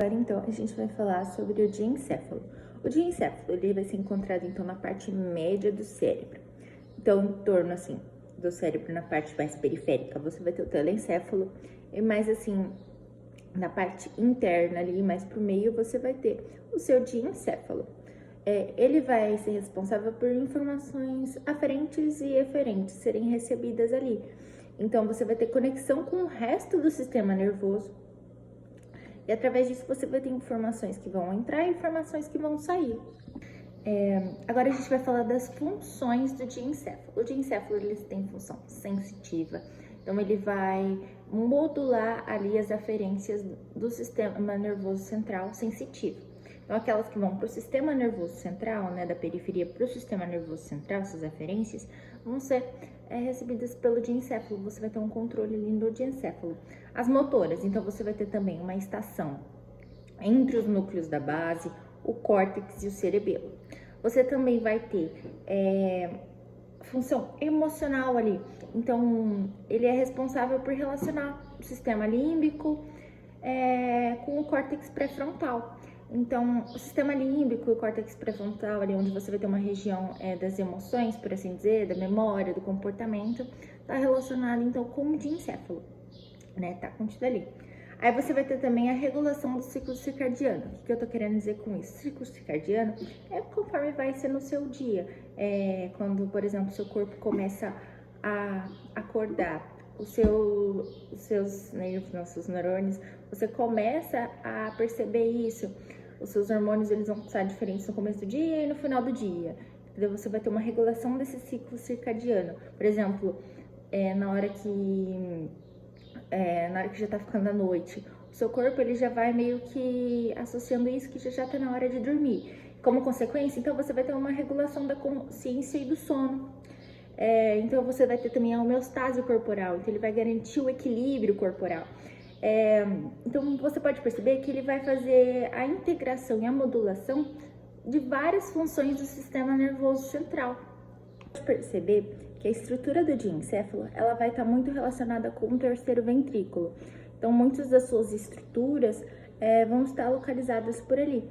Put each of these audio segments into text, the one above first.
Agora, então, a gente vai falar sobre o diencéfalo. O diencéfalo, ele vai ser encontrado, então, na parte média do cérebro. Então, em torno, assim, do cérebro, na parte mais periférica, você vai ter o telencéfalo. E mais, assim, na parte interna ali, mais pro meio, você vai ter o seu diencéfalo. Ele vai ser responsável por informações aferentes e eferentes serem recebidas ali. Então, você vai ter conexão com o resto do sistema nervoso. E através disso você vai ter informações que vão entrar e informações que vão sair. Agora a gente vai falar das funções do diencéfalo. O diencéfalo ele tem função sensitiva, então ele vai modular ali as aferências do sistema nervoso central sensitivo. Então aquelas que vão para o sistema nervoso central, né, da periferia para o sistema nervoso central, essas aferências, vão ser recebidas pelo diencéfalo. Você vai ter um controle ali do diencéfalo. As motoras, então você vai ter também uma estação entre os núcleos da base, o córtex e o cerebelo. Você também vai ter função emocional ali. Então, ele é responsável por relacionar o sistema límbico com o córtex pré-frontal. Então, o sistema límbico e o córtex pré-frontal, ali onde você vai ter uma região das emoções, por assim dizer, da memória, do comportamento, está relacionado, então, com o diencéfalo, né? Tá contido ali. Aí você vai ter também a regulação do ciclo circadiano. O que eu tô querendo dizer com isso? O ciclo circadiano é conforme vai ser no seu dia. Quando, por exemplo, seu corpo começa a acordar, os seus nervos, nossos neurônios, você começa a perceber isso. Os seus hormônios, eles vão estar diferentes no começo do dia e no final do dia. Entendeu? Você vai ter uma regulação desse ciclo circadiano. Por exemplo, na hora que já tá ficando a noite, o seu corpo ele já vai meio que associando isso que já tá na hora de dormir. Como consequência, então você vai ter uma regulação da consciência e do sono. Então você vai ter também a homeostase corporal, então ele vai garantir o equilíbrio corporal. Então você pode perceber que ele vai fazer a integração e a modulação de várias funções do sistema nervoso central. Pode perceber que a estrutura do diencéfalo ela vai estar muito relacionada com o terceiro ventrículo. Então, muitas das suas estruturas vão estar localizadas por ali.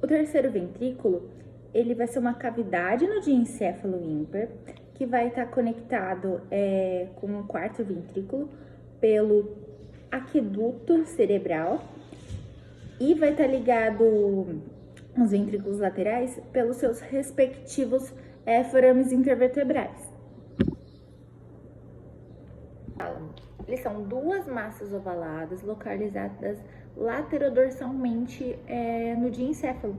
O terceiro ventrículo ele vai ser uma cavidade no diencéfalo ímpar que vai estar conectado com o quarto ventrículo pelo aqueduto cerebral e vai estar ligado aos ventrículos laterais pelos seus respectivos forames intervertebrais. Eles são duas massas ovaladas localizadas laterodorsalmente no diencéfalo.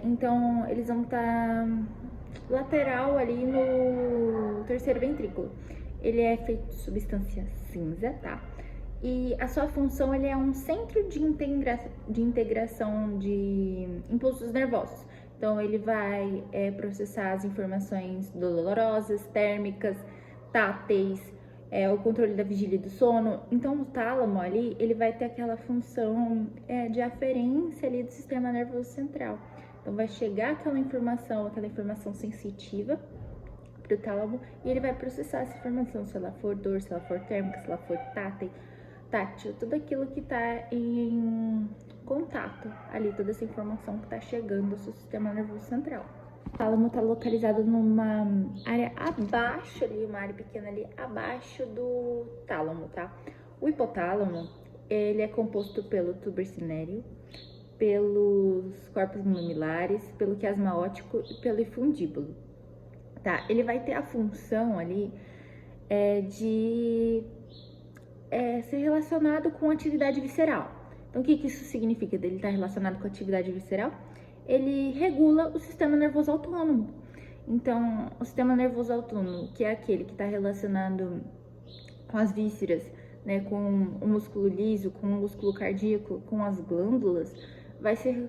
Então, eles vão estar lateral ali no terceiro ventrículo. Ele é feito de substância cinza, tá? E a sua função ele é um centro de integração de impulsos nervosos. Então, ele vai processar as informações dolorosas, térmicas, táteis, o controle da vigília e do sono. Então, o tálamo ali, ele vai ter aquela função de aferência ali do sistema nervoso central. Então, vai chegar aquela informação sensitiva para o tálamo e ele vai processar essa informação, se ela for dor, se ela for térmica, se ela for tátil, tudo aquilo que está em contato ali, toda essa informação que está chegando ao seu sistema nervoso central. O tálamo está localizado numa área abaixo ali, uma área pequena ali abaixo do tálamo, tá? O hipotálamo, ele é composto pelo tubo cinéreo, pelos corpos mamilares, pelo quiasma óptico e pelo efundíbulo, tá? Ele vai ter a função ali de ser relacionado com atividade visceral. Então, o que isso significa dele estar relacionado com atividade visceral? Ele regula o sistema nervoso autônomo. Então, o sistema nervoso autônomo, que é aquele que está relacionado com as vísceras, né, com o músculo liso, com o músculo cardíaco, com as glândulas, vai ser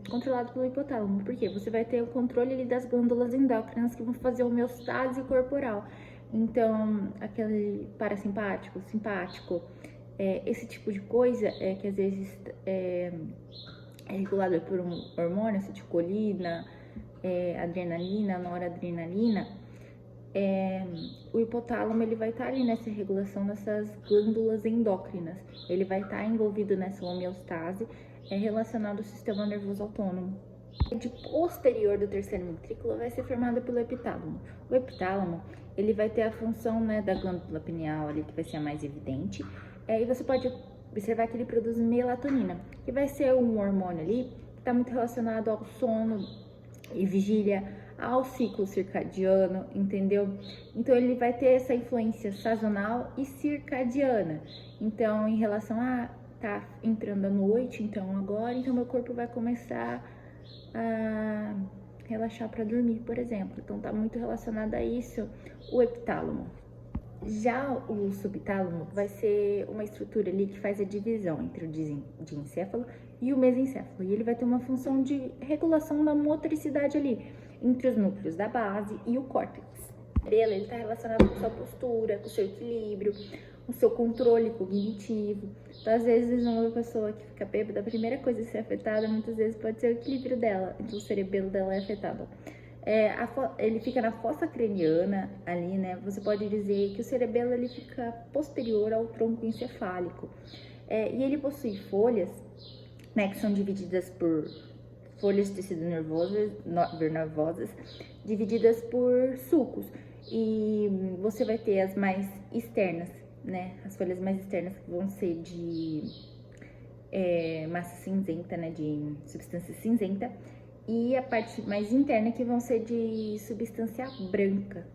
controlado pelo hipotálamo. Por quê? Você vai ter o controle ali das glândulas endócrinas que vão fazer homeostase corporal. Então, aquele parasimpático, simpático, esse tipo de coisa que às vezes é regulado por um hormônio, acetilcolina, adrenalina, noradrenalina, o hipotálamo ele vai estar ali nessa regulação dessas glândulas endócrinas. Ele vai estar envolvido nessa homeostase relacionado ao sistema nervoso autônomo. De posterior do terceiro ventrículo vai ser formada pelo epitálamo. O epitálamo ele vai ter a função, né, da glândula pineal ali, que vai ser a mais evidente. E você pode observar que ele produz melatonina, que vai ser um hormônio ali que está muito relacionado ao sono e vigília, ao ciclo circadiano, entendeu? Então ele vai ter essa influência sazonal e circadiana. Então, em relação a tá entrando a noite, então meu corpo vai começar a relaxar para dormir, por exemplo. Então tá muito relacionado a isso o epitálamo. Já o subtálamo vai ser uma estrutura ali que faz a divisão entre o diencéfalo e o mesencéfalo. E ele vai ter uma função de regulação da motricidade ali, entre os núcleos da base e o córtex. Ele está relacionado com sua postura, com seu equilíbrio, com seu controle cognitivo. Então, às vezes, uma pessoa que fica bêbada, a primeira coisa a ser afetada, muitas vezes, pode ser o equilíbrio dela. Então, o cerebelo dela é afetado. Ele fica na fossa craniana ali, né? Você pode dizer que o cerebelo ele fica posterior ao tronco encefálico. E ele possui folhas, né, que são divididas por folhas de tecido nervosas, divididas por sulcos. E você vai ter as mais externas, né? As folhas mais externas que vão ser de massa cinzenta, né? De substância cinzenta. E a parte mais interna que vão ser de substância branca.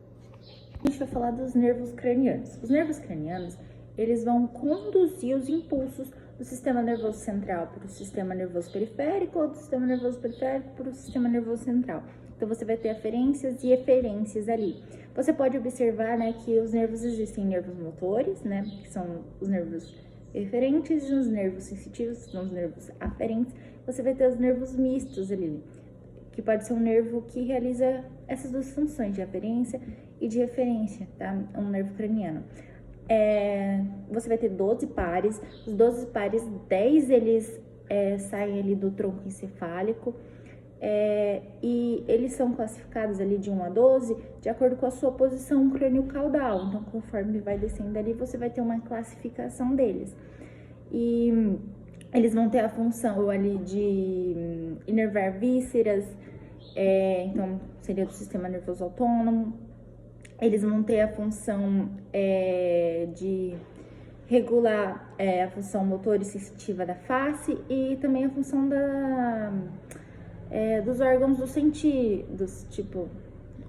A gente vai falar dos nervos cranianos. Os nervos cranianos, eles vão conduzir os impulsos do sistema nervoso central para o sistema nervoso periférico ou do sistema nervoso periférico para o sistema nervoso central. Então, você vai ter aferências e eferências ali. Você pode observar, né, que os nervos existem nervos motores, né, que são os nervos eferentes e os nervos sensitivos, que são os nervos aferentes. Você vai ter os nervos mistos ali, que pode ser um nervo que realiza essas duas funções, de aferência e de referência, tá? Um nervo craniano. Você vai ter 12 pares, os 12 pares, 10 eles saem ali do tronco encefálico, e eles são classificados ali de 1 a 12 de acordo com a sua posição crânio-caudal. Então, conforme vai descendo ali, você vai ter uma classificação deles. E eles vão ter a função ali de inervar vísceras, então seria do sistema nervoso autônomo. Eles vão ter a função de regular a função motor e sensitiva da face e também a função dos órgãos dos sentidos, tipo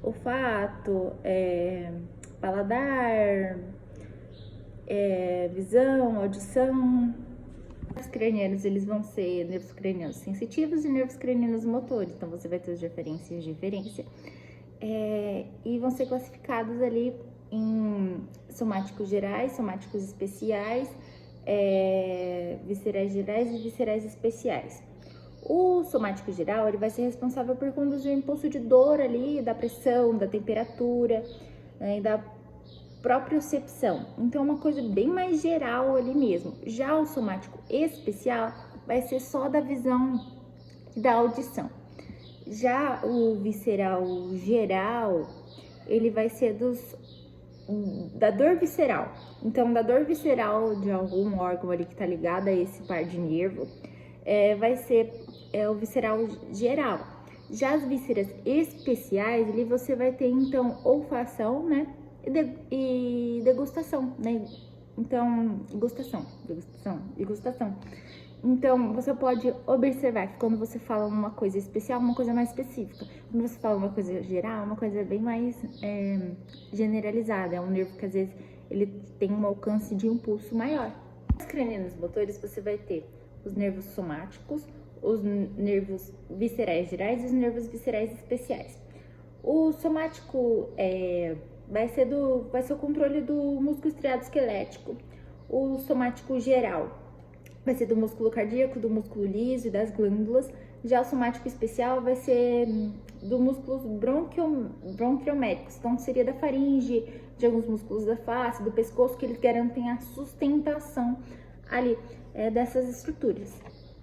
olfato, paladar, visão, audição. Os cranianos, eles vão ser nervos cranianos sensitivos e nervos cranianos motores. Então, você vai ter os de aferência e os de eferência. E vão ser classificados ali em somáticos gerais, somáticos especiais, viscerais gerais e viscerais especiais. O somático geral, ele vai ser responsável por conduzir o impulso de dor ali, da pressão, da temperatura, né, e da propriocepção. Então, é uma coisa bem mais geral ali mesmo. Já o somático especial vai ser só da visão e da audição. Já o visceral geral, ele vai ser da dor visceral. Então, da dor visceral de algum órgão ali que tá ligado a esse par de nervo, vai ser o visceral geral. Já as vísceras especiais, ali você vai ter, então, olfação, né? E degustação, né? Então, degustação. Então, você pode observar que quando você fala uma coisa especial, uma coisa mais específica. Quando você fala uma coisa geral, uma coisa bem mais generalizada. É um nervo que, às vezes, ele tem um alcance de impulso maior. Nos cranianos motores, você vai ter os nervos somáticos, os nervos viscerais gerais e os nervos viscerais especiais. O somático vai ser o controle do músculo estriado esquelético. O somático geral vai ser do músculo cardíaco, do músculo liso e das glândulas. Já o somático especial vai ser do músculos bronquiométricos. Então, seria da faringe, de alguns músculos da face, do pescoço, que eles garantem a sustentação ali dessas estruturas.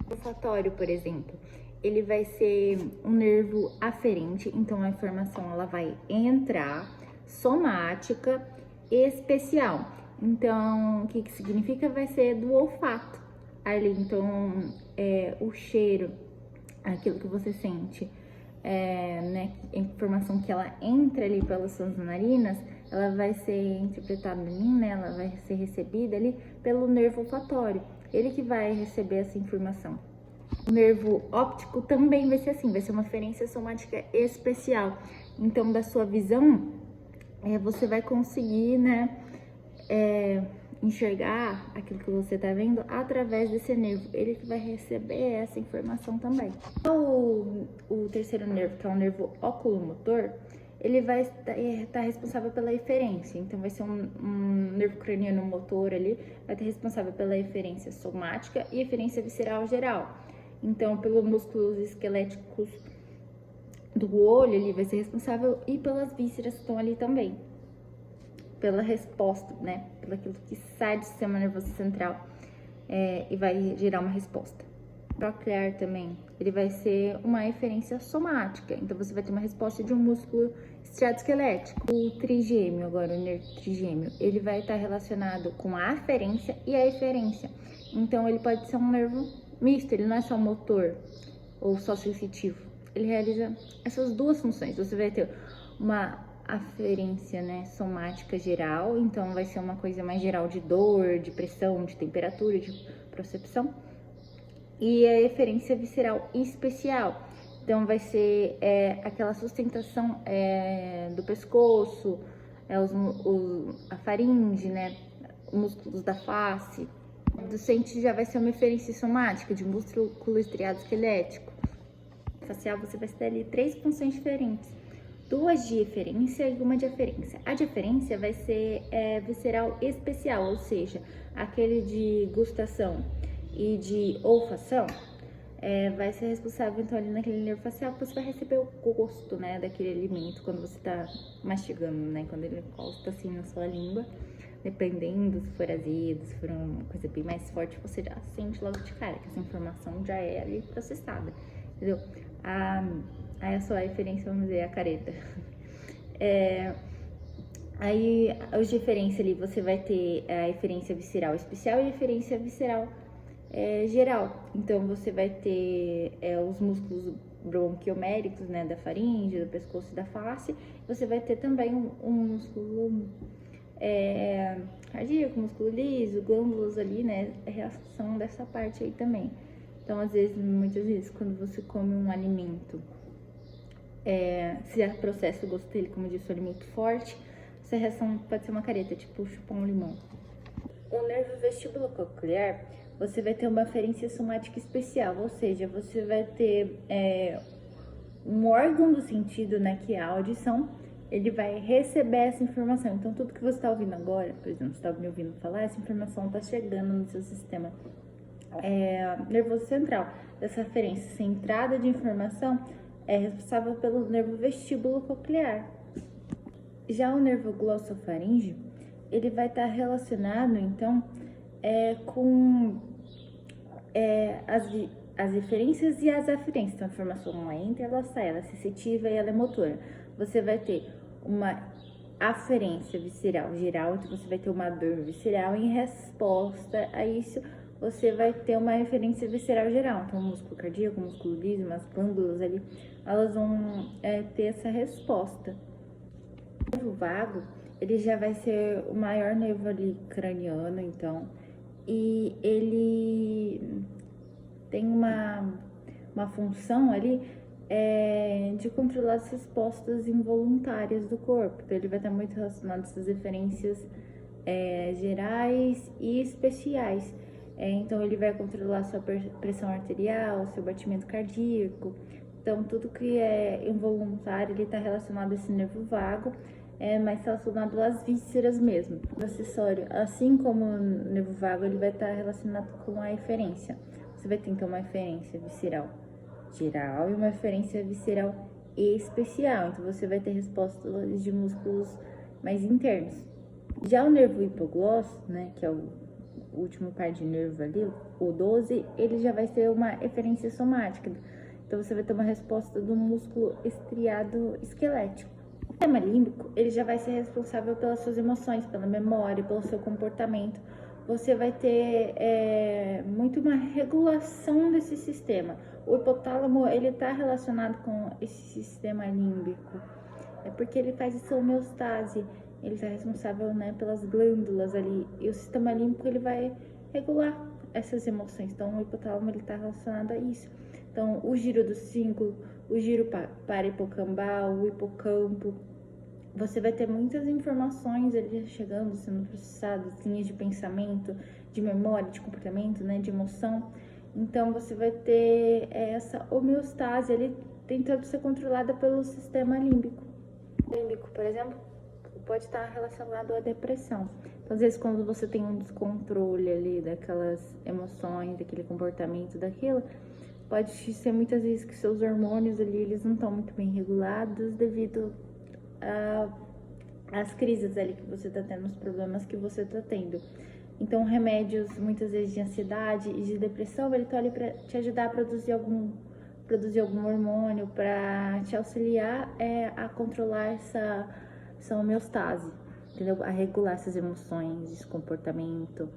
O olfatório, por exemplo, ele vai ser um nervo aferente, então a informação ela vai entrar, somática especial. Então, o que que significa? Vai ser do olfato ali. Então, o cheiro, aquilo que você sente, né, a informação que ela entra ali pelas suas narinas, ela vai ser interpretada ali, né, ela vai ser recebida ali pelo nervo olfatório. Ele que vai receber essa informação. O nervo óptico também vai ser assim, vai ser uma aferência somática especial. Então, da sua visão, você vai conseguir, né, enxergar aquilo que você tá vendo através desse nervo. Ele que vai receber essa informação também. O terceiro nervo, que é o nervo oculomotor, ele vai estar responsável pela eferência. Então, vai ser um nervo craniano motor ali, vai estar responsável pela eferência somática e eferência visceral geral. Então, pelos músculos esqueléticos do olho, ele vai ser responsável e pelas vísceras que estão ali também. Pela resposta, né? Pelo aquilo que sai do sistema nervoso central e vai gerar uma resposta. O coclear também, ele vai ser uma eferência somática. Então, você vai ter uma resposta de um músculo estriado esquelético. O trigêmeo, agora, o nervo trigêmeo, ele vai estar relacionado com a aferência e a eferência. Então, ele pode ser um nervo misto, ele não é só motor ou só sensitivo. Ele realiza essas duas funções. Você vai ter uma aferência, né, somática geral, então vai ser uma coisa mais geral de dor, de pressão, de temperatura, de procepção. E a eferência visceral especial, então vai ser aquela sustentação do pescoço, a faringe, né, músculos da face. O docente já vai ser uma eferência somática de músculo estriado esquelético. Facial, você vai ter ali 3 funções diferentes. 2 de eferência e 1 de aferência. A de aferência vai ser visceral especial, ou seja, aquele de gustação e de olfação, vai ser responsável, então, ali naquele nervo facial, que você vai receber o gosto, né, daquele alimento quando você tá mastigando, né, quando ele encosta assim na sua língua. Dependendo se for azedo, se for uma coisa bem mais forte, você já sente logo de cara que essa informação já é ali processada, entendeu? Aí a sua referência, vamos dizer, é a careta. Aí, os de eferência ali, você vai ter a eferência visceral especial e a eferência visceral geral. Então, você vai ter os músculos bronquioméricos, né, da faringe, do pescoço e da face. Você vai ter também um músculo cardíaco, músculo liso, glândulas ali, né, a reação dessa parte aí também. Então, às vezes, muitas vezes, quando você come um alimento, se processa o gosto dele, como eu disse, um alimento forte, essa reação pode ser uma careta, tipo chupar um limão. O nervo vestibulococlear, você vai ter uma aferência somática especial, ou seja, você vai ter um órgão do sentido, né, que é a audição, ele vai receber essa informação. Então, tudo que você está ouvindo agora, por exemplo, você está me ouvindo falar, essa informação está chegando no seu sistema nervoso central. Essa aferência, essa entrada de informação é responsável pelo nervo vestíbulo coclear. Já o nervo glossofaríngeo, ele vai estar relacionado, então, com as eferências e as aferências. Então, a informação ela entra, ela sai, ela é sensitiva e ela é motora. Você vai ter uma aferência visceral geral, então você vai ter uma dor visceral, e em resposta a isso, você vai ter uma referência visceral geral. Então, o músculo cardíaco, o músculo liso, as glândulas ali, elas vão ter essa resposta. O nervo vago, ele já vai ser o maior nervo ali craniano, então, e ele tem uma função ali de controlar as respostas involuntárias do corpo. Então, ele vai estar muito relacionado a essas referências gerais e especiais. Então, ele vai controlar sua pressão arterial, seu batimento cardíaco. Então, tudo que é involuntário, ele está relacionado a esse nervo vago, mas relacionado às vísceras mesmo. O acessório, assim como o nervo vago, ele vai estar relacionado com a eferência. Você vai ter, então, uma eferência visceral geral e uma eferência visceral especial. Então, você vai ter respostas de músculos mais internos. Já o nervo hipoglosso, né, que é o último par de nervo ali, o 12, ele já vai ser uma eferência somática. Então, você vai ter uma resposta do músculo estriado esquelético. sistema límbico, ele já vai ser responsável pelas suas emoções, pela memória, pelo seu comportamento. Você vai ter muito uma regulação desse sistema. O hipotálamo, ele está relacionado com esse sistema límbico. É porque ele faz essa homeostase, ele está responsável, né, pelas glândulas ali. E o sistema límbico, ele vai regular essas emoções. Então, o hipotálamo, ele está relacionado a isso. Então, o giro do cíngulo, o giro parahipocambal, o hipocampo. Você vai ter muitas informações ali chegando, sendo processadas, linhas de pensamento, de memória, de comportamento, né, de emoção. Então, você vai ter essa homeostase ali tentando ser controlada pelo sistema límbico. O límbico, por exemplo, pode estar relacionado à depressão. Então, às vezes, quando você tem um descontrole ali daquelas emoções, daquele comportamento, daquilo, pode ser muitas vezes que seus hormônios ali, eles não estão muito bem regulados devido as crises ali que você tá tendo, os problemas que você tá tendo. Então, remédios, muitas vezes, de ansiedade e de depressão, ele tá ali pra te ajudar a produzir algum hormônio, para te auxiliar a controlar essa homeostase, entendeu? A regular essas emoções, esse comportamento.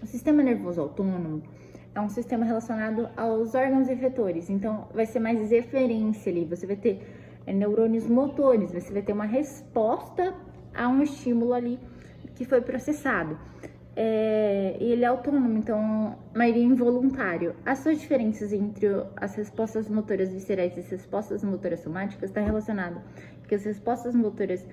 O sistema nervoso autônomo é um sistema relacionado aos órgãos efetores, então vai ser mais eferência ali, você vai ter neurônios motores, você vai ter uma resposta a um estímulo ali que foi processado. Ele é autônomo, então, maioria involuntário. As suas diferenças entre as respostas motoras viscerais e as respostas motoras somáticas está relacionado, porque as respostas motoras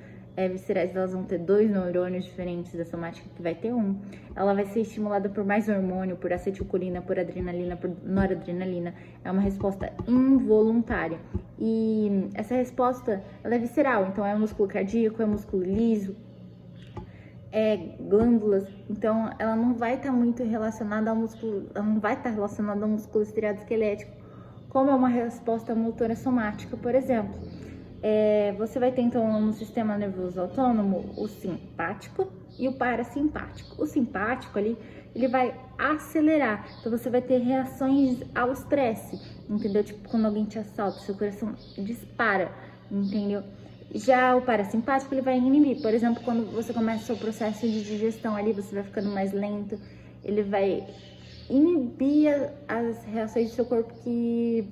viscerais, elas vão ter 2 neurônios diferentes, da somática que vai ter 1. Ela vai ser estimulada por mais hormônio, por acetilcolina, por adrenalina, por noradrenalina. É uma resposta involuntária. E essa resposta, ela é visceral, então é músculo cardíaco, é músculo liso, glândulas. Então, ela não vai estar muito relacionada ao músculo, ela não vai estar relacionada ao músculo estriado esquelético, como é uma resposta motora somática, por exemplo. Você vai ter, então, no sistema nervoso autônomo, o simpático e o parasimpático. O simpático ali, ele vai acelerar, então você vai ter reações ao estresse, entendeu? Tipo, quando alguém te assalta, seu coração dispara, entendeu? Já o parasimpático, ele vai inibir. Por exemplo, quando você começa o seu processo de digestão ali, você vai ficando mais lento, ele vai inibir as reações do seu corpo, que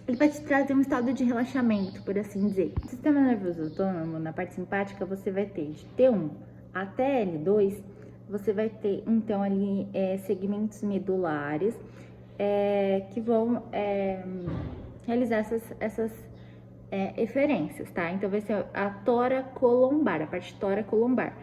ele vai te trazer um estado de relaxamento, por assim dizer. No sistema nervoso autônomo, na parte simpática, você vai ter de T1 até L2, você vai ter, então, ali segmentos medulares que vão realizar essas eferências, tá? Então, vai ser a toracolombar, a parte toracolombar.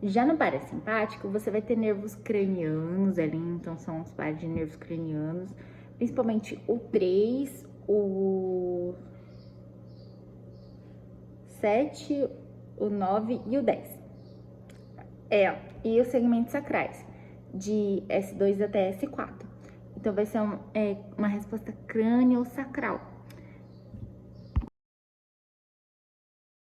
Já no parasimpático, você vai ter nervos cranianos ali, então são os pares de nervos cranianos, principalmente o 3, o 7, o 9 e o 10. E os segmentos sacrais, de S2 até S4. Então, vai ser uma resposta crânio-sacral.